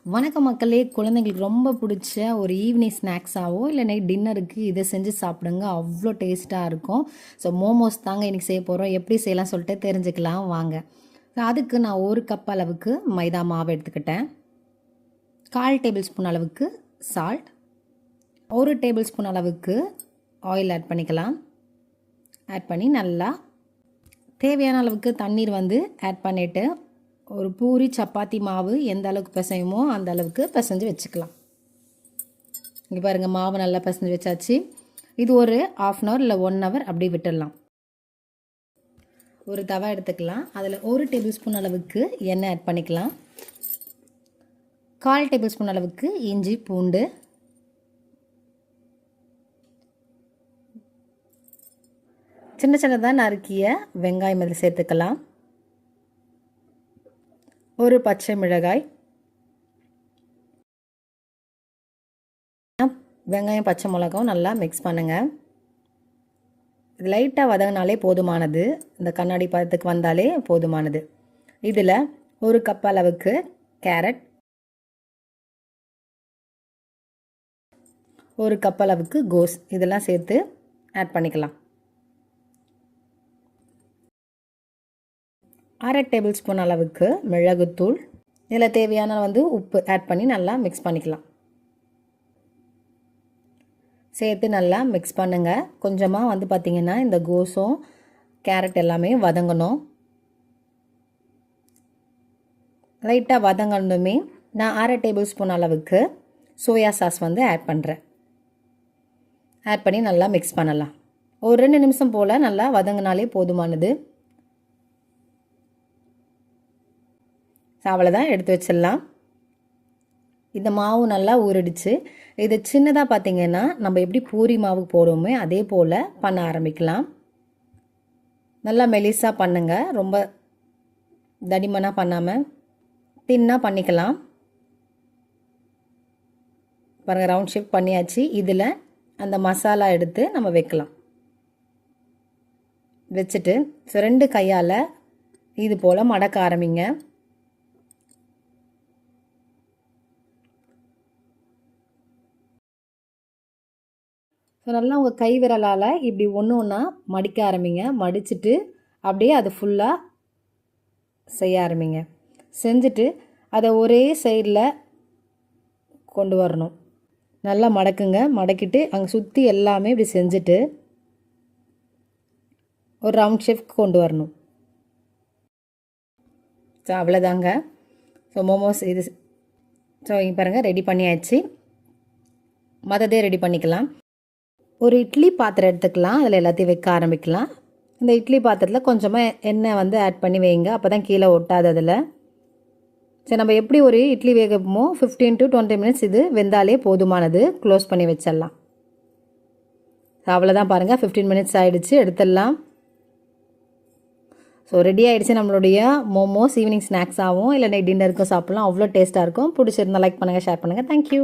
வணக்கம் மக்களே, குழந்தைங்களுக்கு ரொம்ப பிடிச்ச ஒரு ஈவினிங் ஸ்நாக்ஸாவோ இல்லை நைட் டின்னருக்கு இதை செஞ்சு சாப்பிடுங்க. அவ்வளோ டேஸ்ட்டாக இருக்கும். ஸோ மோமோஸ் தாங்க இன்றைக்கி செய்ய போகிறோம். எப்படி செய்யலாம் சொல்லிட்டு தெரிஞ்சுக்கலாம் வாங்க. அதுக்கு நான் 1 கப் அளவுக்கு மைதா மாவு எடுத்துக்கிட்டேன். 1/4 டேபிள் ஸ்பூன் அளவுக்கு சால்ட், 1 டேபிள் ஸ்பூன் அளவுக்கு ஆயில் ஆட் பண்ணிக்கலாம். ஆட் பண்ணி நல்லா தேவையான அளவுக்கு தண்ணீர் ஆட் பண்ணிவிட்டு ஒரு பூரி சப்பாத்தி மாவு எந்த அளவுக்கு பிசையுமோ அந்த அளவுக்கு பிசைஞ்சு வச்சுக்கலாம். இங்கே பாருங்கள், மாவு நல்லா பிசைஞ்சு வச்சாச்சு. இது ஒரு 1/2 hour இல்லை 1 hour அப்படி விட்டுடலாம். ஒரு தவா எடுத்துக்கலாம். அதில் 1 டேபிள் ஸ்பூன் அளவுக்கு எண்ணெய் ஆட் பண்ணிக்கலாம். 1/4 டேபிள் ஸ்பூன் அளவுக்கு இஞ்சி பூண்டு, சின்ன சின்னதாக நறுக்கிய வெங்காயம் இதில் சேர்த்துக்கலாம். ஒரு பச்சை மிளகாய், வெங்காயம் பச்சை மிளகாவும் நல்லா மிக்ஸ் பண்ணுங்கள். இது லைட்டாக வதங்கினாலே போதுமானது. இந்த கண்ணாடி பதத்துக்கு வந்தாலே போதுமானது. இதில் 1 கப் அளவுக்கு கேரட், 1 கப் அளவுக்கு கோஸ் இதெல்லாம் சேர்த்து ஆட் பண்ணிக்கலாம். 1/2 டேபிள் ஸ்பூன் அளவுக்கு மிளகுத்தூள், இதில் தேவையான உப்பு ஆட் பண்ணி நல்லா மிக்ஸ் பண்ணிக்கலாம். சேர்த்து நல்லா மிக்ஸ் பண்ணுங்கள். கொஞ்சமாக பார்த்திங்கன்னா இந்த கோஸும் கேரட் எல்லாமே வதங்கணும். லைட்டாக வதங்கணுமே நான் 1/2 டேபிள் ஸ்பூன் அளவுக்கு சோயா சாஸ் ஆட் பண்ணுறேன். ஆட் பண்ணி நல்லா மிக்ஸ் பண்ணலாம். ஒரு 2 நிமிஷம் போல் நல்லா வதங்கினாலே போதுமானது. அவ்வளோதான், எடுத்து வச்சிடலாம். இந்த மாவு நல்லா ஊறிடுச்சு. இது சின்னதாக பார்த்திங்கன்னா நம்ம எப்படி பூரி மாவு போடுவோமே அதே போல் பண்ண ஆரம்பிக்கலாம். நல்லா மெலிசாக பண்ணுங்கள், ரொம்ப தடிமனாக பண்ணாமல் தின்னாக பண்ணிக்கலாம். பாருங்கள், ரவுண்ட் ஷேப் பண்ணியாச்சு. இதில் அந்த மசாலா எடுத்து நம்ம வைக்கலாம். வச்சுட்டு 2 கையால் இது போல் மடக்க ஆரம்பிங்க. ஸோ நல்லா உங்கள் கை விரலால் இப்படி ஒன்று ஒன்றா மடிக்க ஆரம்பிங்க. மடிச்சுட்டு அப்படியே அது ஃபுல்லாக செய்ய ஆரம்பிங்க. செஞ்சுட்டு அதை ஒரே சைடில் கொண்டு வரணும். நல்லா மடக்குங்க. மடக்கிட்டு அங்கே சுற்றி எல்லாமே இப்படி செஞ்சுட்டு ஒரு ரவுண்ட் ஷேப்க்கு கொண்டு வரணும். ஸோ அவ்வளோதாங்க. ஸோ மோமோஸ் இது ஸோ இங்கே பாருங்கள், ரெடி பண்ணியாச்சு. மற்றதே ரெடி பண்ணிக்கலாம். ஒரு இட்லி பாத்திரம் எடுத்துக்கலாம். அதில் எல்லாத்தையும் வைக்க ஆரம்பிக்கலாம். இந்த இட்லி பாத்திரத்தில் கொஞ்சமாக எண்ணெய் ஆட் பண்ணி வைங்க. அப்போ தான் கீழே ஒட்டாது அதில். சரி, நம்ம எப்படி ஒரு இட்லி வேகமோ 15 to 20 minutes இது வெந்தாலே போதுமானது. க்ளோஸ் பண்ணி வச்சிடலாம். அவ்வளோதான், பாருங்கள் 15 minutes ஆகிடுச்சு. எடுத்துடலாம். ஸோ ரெடி ஆகிடுச்சு நம்மளுடைய மோமோஸ். ஈவினிங் ஸ்நாக்ஸாகவும் இல்லை நைட் டின்னருக்கும் சாப்பிட்லாம். அவ்வளோ டேஸ்ட்டாக இருக்கும். பிடிச்சிருந்தா லைக் பண்ணுங்கள், ஷேர் பண்ணுங்கள். தேங்க்யூ.